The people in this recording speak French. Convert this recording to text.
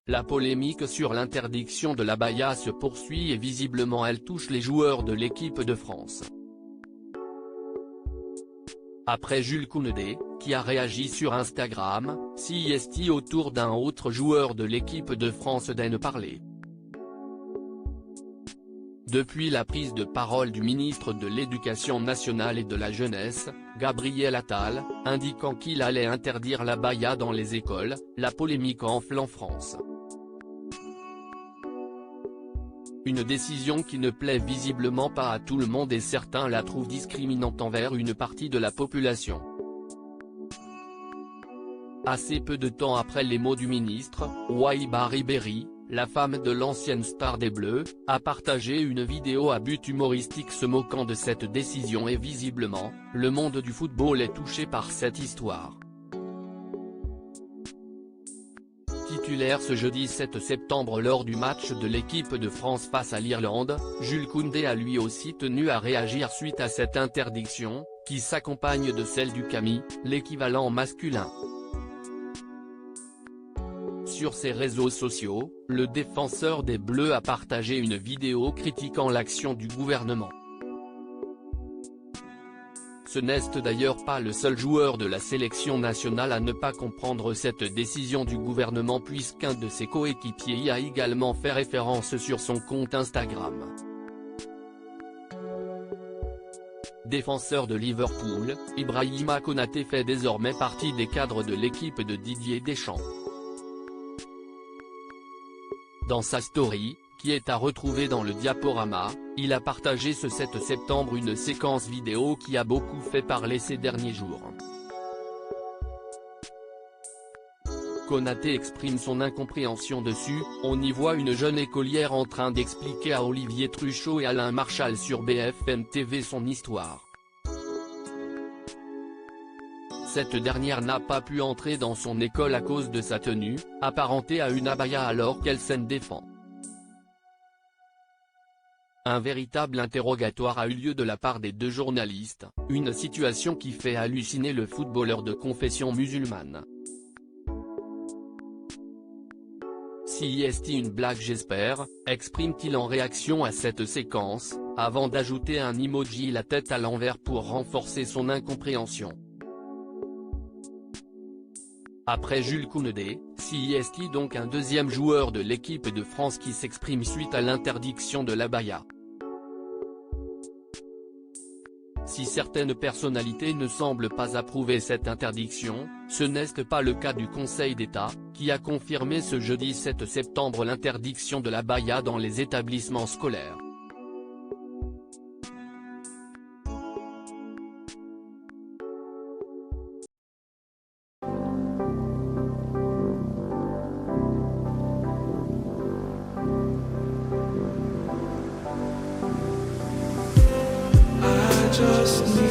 La polémique sur l'interdiction de l'abaya se poursuit et visiblement elle touche les joueurs de l'équipe de France. Après Jules Koundé, qui a réagi sur Instagram, CIST autour d'un autre joueur de l'équipe de France d'en parler. Depuis la prise de parole du ministre de l'Éducation nationale et de la jeunesse, Gabriel Attal, indiquant qu'il allait interdire l'abaya dans les écoles, la polémique enfle en France. Une décision qui ne plaît visiblement pas à tout le monde et certains la trouvent discriminante envers une partie de la population. Assez peu de temps après les mots du ministre, Waiba Ribéry, la femme de l'ancienne star des Bleus, a partagé une vidéo à but humoristique se moquant de cette décision et visiblement, le monde du football est touché par cette histoire. Titulaire ce jeudi 7 septembre lors du match de l'équipe de France face à l'Irlande, Jules Koundé a lui aussi tenu à réagir suite à cette interdiction, qui s'accompagne de celle du Cammi, l'équivalent masculin. Sur ses réseaux sociaux, le défenseur des Bleus a partagé une vidéo critiquant l'action du gouvernement. Ce n'est d'ailleurs pas le seul joueur de la sélection nationale à ne pas comprendre cette décision du gouvernement puisqu'un de ses coéquipiers y a également fait référence sur son compte Instagram. Défenseur de Liverpool, Ibrahima Konaté fait désormais partie des cadres de l'équipe de Didier Deschamps. Dans sa story, qui est à retrouver dans le diaporama, il a partagé ce 7 septembre une séquence vidéo qui a beaucoup fait parler ces derniers jours. Konaté exprime son incompréhension dessus, on y voit une jeune écolière en train d'expliquer à Olivier Truchot et Alain Marchal sur BFM TV son histoire. Cette dernière n'a pas pu entrer dans son école à cause de sa tenue, apparentée à une abaya alors qu'elle s'en défend. Un véritable interrogatoire a eu lieu de la part des deux journalistes, une situation qui fait halluciner le footballeur de confession musulmane. CIST une blague j'espère, exprime-t-il en réaction à cette séquence, avant d'ajouter un emoji la tête à l'envers pour renforcer son incompréhension. Après Jules Koundé, CIST donc un deuxième joueur de l'équipe de France qui s'exprime suite à l'interdiction de l'abaya. Si certaines personnalités ne semblent pas approuver cette interdiction, ce n'est pas le cas du Conseil d'État, qui a confirmé ce jeudi 7 septembre l'interdiction de l'abaya dans les établissements scolaires. Just